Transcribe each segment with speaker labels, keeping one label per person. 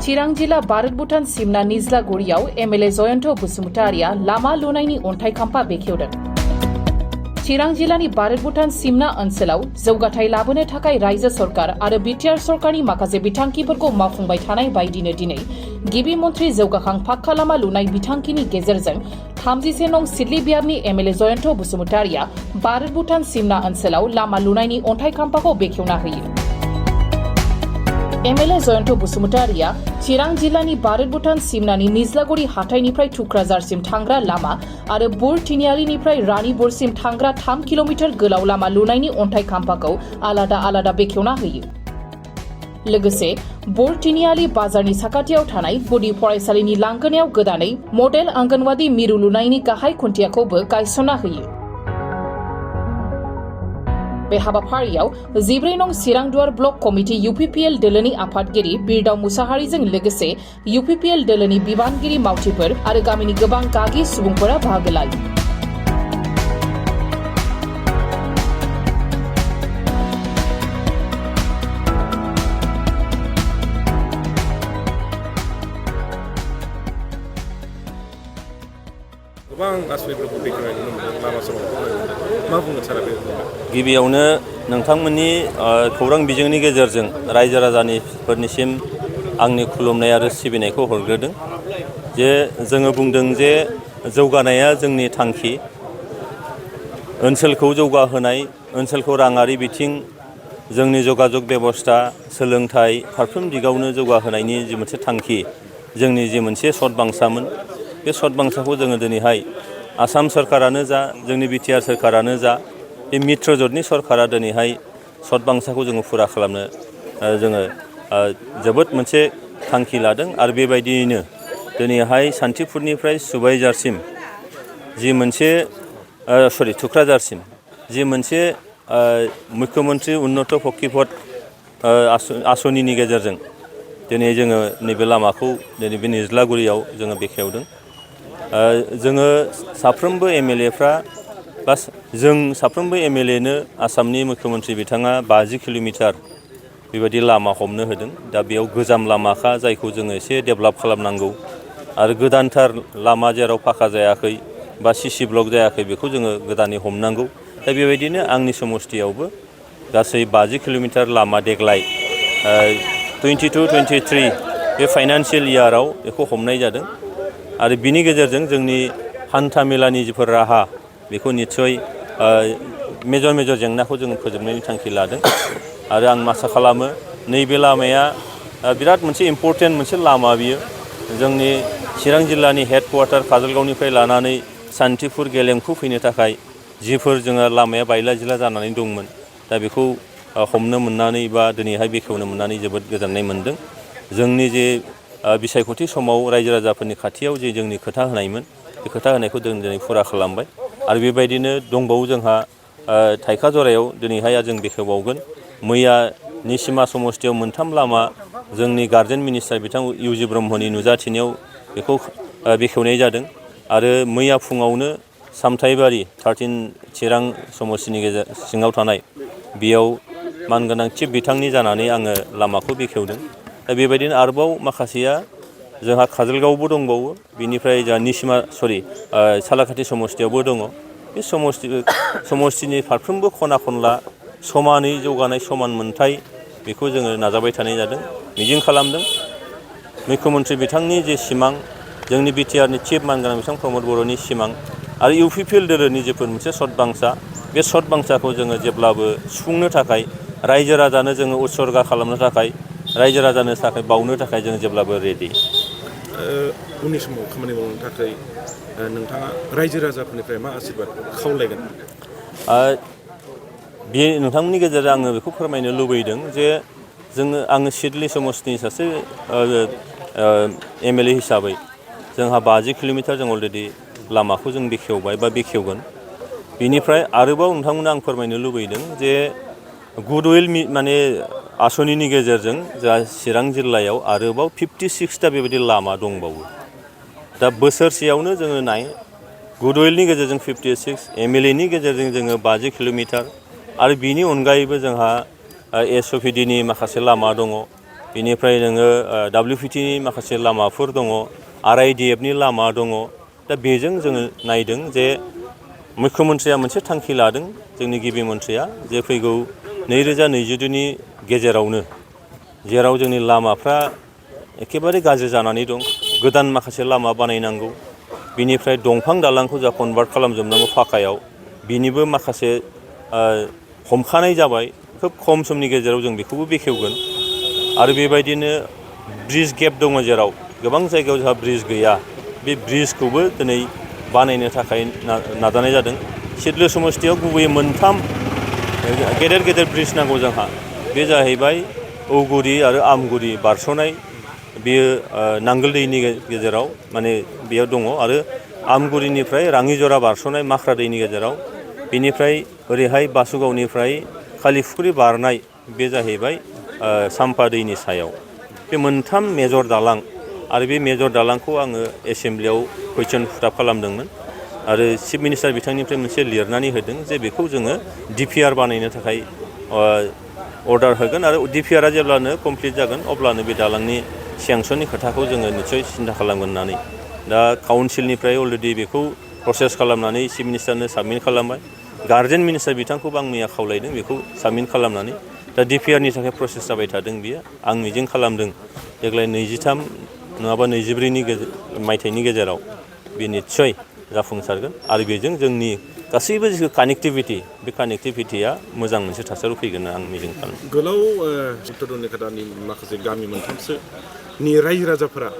Speaker 1: चिरां जिल्ला भारत भूटान सिमना निज्लागुरियाव एमएलए जयन्त बसुमतारिया लामा लुनायनि अन्थाइ खाम्फा बेखेवदों। चिरां जिल्लानि भारत भूटान सिमना ओनसोलाव जौगाथाय लाबोनो थाखाय रायजो सरकार आरो बिटिआर सरकारनि माखासे बिथांखिफोरखौ मावफुंबाय थानाय बायदिनो दिनै गिबि मन्थ्रि जौगाखां पाक्का लामा लुनाय बिथांखिनि गेजेरजों 37 नं सिडली बियाबनि एमएलए जयन्त बसुमतारिया भारत भूटान सिमना ओनसोलाव लामा लुनायनि अन्थाइ खाम्फाखौ बेखेवना होयो। एमएलए जयन्त बसुमतारिया चिरां जिल्लानि भारत भूटान सिमनानि निज्लागुरि हाथाइनिफ्राय थुक्राझारसिम थांग्रा लामा आरो बुर तिनियालिनिफ्राय रानीबुरसिम थांग्रा 3 किल'मिटार गोलाव लामा लुनायनि अन्थाइ खाम्फाखौ आलादा आलादा बेखेवना होयो। लोगोसे बुर तिनियालि बाजारनि साखाथियाव थानाय गुदि फरायसालिनि लांगोनायाव गोदानै मडेल आंगनवाड़ी मिरु लुनायनि गाहाय खुन्थियाखौबो गायसनना होयो। बे हाबाफारियाव 14 नं चिरांदुवार ब्लक कमिटि यूपीपीएल दोलोनि आफादगिरि बिरदाव मुसाहारिजों लोगोसे यूपीपीएल दोलोनि बिबानगिरि मावथिफोर आरो गामिनि गोबां गागि सुबुंफोरा बाहागो लायो।
Speaker 2: गिबियावनो नोंथांमोननि खौरां बिजोंनि गेजेरजों रायजो राजाफोरनिसिम आंनि खुलुमनाय आरो सिबिनायखौ हरग्रोदों जे जोङो बुंदों जे जौगानाया जोंनि थांखि ओनसोलखौ जौगाहोनाय ओनसोलखौ राङारि बिथिं जोंनि जगाजग बेबस्था सोलोंथाइ फारफ्रोम दिगावनो जौगाहोनायनि जि मोनसे थांखि जोंनि जि मोनसे सतबांसामोन बे सतबांसाखौ जोङो दिनैहाय आसाम सरकारानो जा जोंनि बिटिआर सरकारानो जा बे मित्र ज'टनि सरकारा दिनैहाय सतबांसाखौ जोङो फुरा खालामनो जोङो जोबोद मोनसे थांखि लादों आरो बेबायदियैनो दिनैहाय सान्थिफुरनिफ्राय सुबाइजारसिम जि मोनसे थुक्राझारसिम जि मोनसे मुख्यमन्त्रि उन्नत फक्किपद आसनिनि गेजेरजों दिनै जोङो नैबे लामाखौ दिनै बे निज्लागुरियाव जोङो बेखेवदों। जोङो साफ्रोमबो एमएलएफ्रा बा जों साफ्रोमबो एमएलएनो आसामनि मुख्यमन्त्रि बिथाङा 50 किल'मिटार बेबायदि लामा हमनो होदों। दा बेयाव गोजाम लामाखा जायखौ जोङो एसे डेभेलप खालामनांगौ आरो गोदानथार लामा जेराव फाखा जायाखै बा सिसि ब्लक जायाखै बेखौ जोङो गोदानै हमनांगौ। दा बेबायदिनो आंनि समस्थियावबो गासै 50 किल'मिटार लामा देग्लाय 22-23 बे फाइनान्सियेल इयाराव बेखौ हमनाय जादों आरो बिनि गेजेरजों जोंनि हान्था मेलानि जिफोर राहा बेखौ निस्सय मेजर जेंनाखौ जों फोजोबनायनि थांखि लादों आरो आं आसा खालामो नैबे लामाया बिराद मोनसे इम्परटेन्ट मोनसे लामा बियो जोंनि चिरां जिल्लानि हेडक्वार्टार काजलगावनिफ्राय लानानै सान्थिफुर गेलेमफु फैनो थाखाय जिफोर जोङो लामाया बायला जिला जानानै दंमोन दा बेखौ हमनो मोननानै बा दिनैहाय बेखेवनो मोननानै जोबोद गोजोननाय मोनदों। जोंनि जे बिसायख'थि समाव रायजो राजाफोरनि खाथियाव जे जोंनि खोथा होनायमोन बे खोथा होनायखौ जों दिनै फुरा खालामबाय आरो बेबायदिनो दंबावो जोंहा थाइखा जरायाव दिनैहाय जों बेखेवबावगोन। मैया निसिमा समस्थियाव मोनथाम लामा जोंनि गार्जेन मिनिस्टार बिथां इउजि ब्रह्मनि नुजाथिनायाव बेखौ बेखेवनाय जादों आरो मैया फुङावनो सामथाइबारि 13 चिरां समस्थिनि सिङाव थानाय बेयाव मानगोनां चिफ बिथांनि जानानै आङो लामाखौ बेखेवदों। दा बेबायदिनो आरोबाव माखासेया जोंहा काजलगावबो दंबावो बिनिफ्राय जोंहा सालाकाथि समस्थियावबो दङ। बे समस्थिनि फारफ्रोमबो खना खनला समानै जौगानाय समान मोनथाय बेखौ जोङो नाजाबाय थानाय जादों। मिजिं खालामदों मुख्यमन्त्रि बिथांनि जे सिमां जोंनि बिटिआरनि चिफ मानगोनां बिथां प्रमद बर'नि सिमां आरो इउपिपिएल दोलोनि जेफोर मोनसे सतबांसा बे सतबांसाखौ जोङो जेब्लाबो सुफुंनो थाखाय रायजो राजानो जोङो उत्सर्गा खालामनो थाखाय रायजो राजानो थाखाय बावनो थाखाय जों जेब्लाबो रेडि।
Speaker 3: उननि समाव खामानि मावनो थाखाय नोंथाङा रायजो राजाफोरनिफ्राय मा आशीर्बाद खावलायगोन?
Speaker 2: बे नोंथांमोननि गेजेरजों आङो बेखौ फोरमायनो लुबैदों जे आङो सिडली समस्थिनि सासे एमएलए हिसाबै जोंहा 50 किल'मिटार जों अलरेडि लामाखौ जों बेखेवबाय बा बेखेवगोन। बिनिफ्राय आरोबाव नोंथांमोननो आं फोरमायनो लुबैदों जे गुडउइल माने आसनिनि गेजेरजों जोंहा चिरां जिल्लायाव आरोबाव 56टा बेबायदि लामा दंबावो। दा बोसोरसेयावनो जोङो गुडउइलनि गेजेरजों 56 एमएलएनि गेजेरजों जोङो 50 किल'मिटार आरो बिनि अनगायैबो जोंहा एसअपिडिनि माखासे लामा दङ बेनिफ्राय नोङो WPTनि माखासे लामाफोर दङ, RIDFनि लामा दङ। दा बेजों जोङो नायदों जे मुख्यमन्त्रिया मोनसे थांखि लादों, जोंनि गिबि मन्थ्रिया, जे फैगौ 2022नि गेजेरावनो जेराव जोंनि लामाफ्रा एखेबारे गाज्रि जानानै दं, गोदान माखासे लामा बानायनांगौ, बिनिफ्राय दंफां दालांखौ जा कनभार्ट खालामजोबनांगौ फाखायाव, बिनिबो माखासे हमखानाय जाबाय। खोब खम समनि गेजेराव जों बेखौबो बेखेवगोन। आरो बेबायदिनो ब्रिज गेप दङ, जेराव गोबां जायगायाव जोंहा ब्रिज गैया, बे ब्रिजखौबो दिनै बानायनो थाखाय नाजानाय जादों। सिडलो समस्तियाव गुबैयै 3 गेदेर गेदेर ब्रिज नांगौ जोंहा। बे जाहैबाय औगुरि आरो आमगुरि बारस'नाय, बेयो नांगोल दैनि गेजेराव माने बेयाव दङ, आरो आमगुरिनिफ्राय राङिजरा बारस'नाय माख्रा दैनि गेजेराव, बेनिफ्राय ओरैहाय बासुगावनिफ्राय खालिफुख्रि बारनाय, बे जाहैबाय साम्फा दैनि सायाव। बे 3 मेजर दालां, आरो बे मेजर दालांखौ आङो एसेमब्लियाव कुइसन फुटाब खालामदोंमोन, आरो चिफ मिनिस्टार बिथांनिफ्राय मोनसे लिरनानै होदों जे बेखौ जोङो DPR बानायनो थाखाय अर्डार होगोन, आरो DPRआ जेब्लानो कमप्लिट जागोन अब्लानो बे दालांनि सेंसननि खोथाखौ जोङो निस्सय सिन्था खालामगोन होननानै। दा काउन्सिलनिफ्राय अलरेडि बेखौ प्रसेस खालामनानै चिफ मिनिस्टारनो साबमिट खालामबाय। गार्जेन मिनिस्टार बिथांखौबो आं मैया खावलायदों बेखौ साबमिट खालामनानै। दा DPRनि थाखाय प्रसेस जाबाय थादों बियो। आं मिजिं खालामदों देग्लाय 23 नङाबा 24नि मायथाइनि गेजेराव बे निस्सय जाफुंसारगोन, आरो बेजों जोंनि गासैबो जिथु कानेक्टिभिटि, बे कानेक्टिभिटिया मोजां मोनसे थासारियाव फैगोन होनना आं मिजिं खालामो।
Speaker 3: गोलाव उत्तरनि खोथानि माखासे गामि 3सोनि रायजो राजाफोरा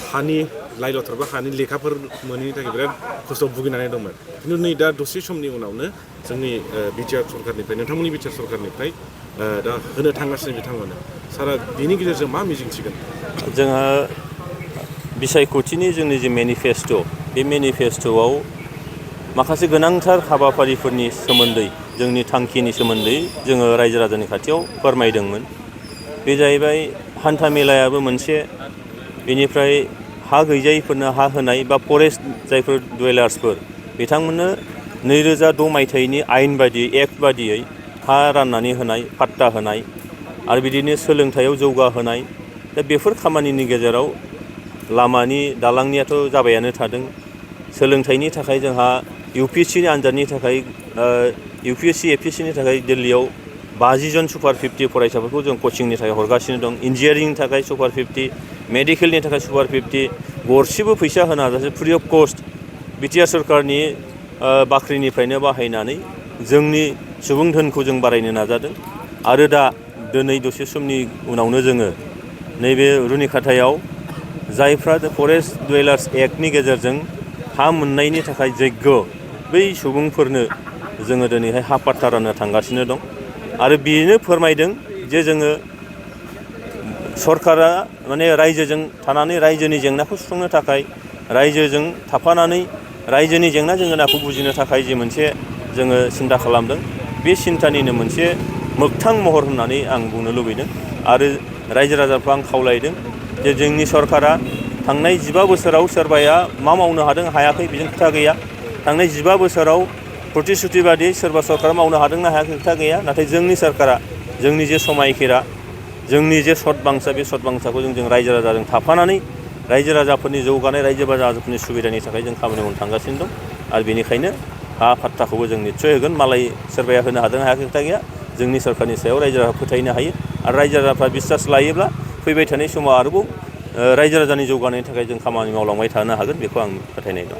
Speaker 3: हानि लाइ लथर बा हानि लेखाफोर मोनैनि थाखाय बिराद खस्थ' भुगिनानै दंमोन। खिन्थु नै दा दसे समनि उनावनो जोंनि बिटिआर सरकारनिफ्राय, नोंथांमोननि बिटिआर सरकारनिफ्राय दा होनो थांगासिनो बिथांमोना। सारा बिनि गेजेरजों मा मिजिंथिगोन?
Speaker 2: जोंहा बिसायख'थिनि जोंनि जे मेनिफेस्ट', बे मेनिफेस्ट'आव माखासे गोनांथार हाबाफारिफोरनि सोमोन्दै, जोंनि थांखिनि सोमोन्दै जोङो रायजो राजानि खाथियाव फोरमायदोंमोन। बे जाहैबाय हान्था मेलायाबो मोनसे, बेनिफ्राय हा गैजायिफोरनो हा होनाय, बा फरेस्ट जायफोर डुवेलार्सफोर बिथांमोननो 2006 मायथाइनि आयेन बादियै, एक्ट बादियै हा राननानै होनाय, पाट्टा होनाय, आरो बिदिनो सोलोंथायाव जौगाहोनाय। दा बेफोर खामानिनि गेजेराव लामानि दालांनियाथ' जाबायानो थादों। सोलोंथाइनि थाखाय जोंहा UPSCनि आनजादनि थाखाय UPSC APSCनि थाखाय दिल्लीयाव 50 जन सुपार 50 फरायसाफोरखौ जों कचिंनि थाखाय हरगासिनो दं। इन्जिनियारिंनि थाखाय सुपार 50, मेडिकेलनि थाखाय सुपार 50, गरसेबो फैसा होनाजासे फ्रि अफ कस्ट बिटिआर सरकारनि बाख्रिनिफ्रायनो बाहायनानै जोंनि सुबुं धोनखौ जों बारायनो नाजादों। आरो दा दिनै दसे समनि उनावनो जोङो नैबे रुनिखाथायाव जायफ्रा फरेस्ट डुवेलार्स एक्टनि गेजेरजों हा मोननायनि थाखाय जग्य, बै सुबुंफोरनो जोङो दिनैहाय हा पाट्टा राननो थांगासिनो दं। आरो बेनो फोरमायदों जे जोङो सरकारा माने रायजोजों थानानै रायजोनि जेंनाखौ सुफुंनो थाखाय, रायजोजों थाफानानै रायजोनि जेंना जेंगोनाखौ बुजिनो थाखाय जे मोनसे जोङो सिन्था खालामदों, बे सिन्थानिनो मोनसे मोगथां महर होननानै आं बुंनो लुबैदों। आरो रायजो राजाखौ आं खावलायदों जे जोंनि सरकारा थांनाय 15 बोसोराव सोरबाया मा मावनो हादों हायाखै बेजों खोथा गैया। थांनाय 15 बोसोराव प्रतिश्रुति बादियै सोरबा सरकारा मावनो हादोंना हायाखै खोथा गैया। नाथाय जोंनि सरकारा जोंनि जे समायखिरा, जोंनि जे सत बांसा, बे सत बांसाखौ जों रायजो राजाजों थाफानानै रायजो राजाफोरनि जौगानाय, रायजो राजाफोरनि सुबिदानि थाखाय जों खामानि मावनो थांगासिनो दं। आरो बेनिखायनो हा पाट्टाखौबो जों निस्सय होगोन। मालाय सोरबाया होनो हादोंना हायाखै खोथा गैया। जोंनि सरकारनि सायाव रायजो राजाफ्रा फोथायनो हायो, आरो रायजो राजाफ्रा बिसास लायोब्ला फैबाय थानाय समाव आरोबाव रायजो राजानि जौगानायनि थाखाय जों खामानि मावलांबाय थानो हागोन, बेखौ आं फोथायनाय दं।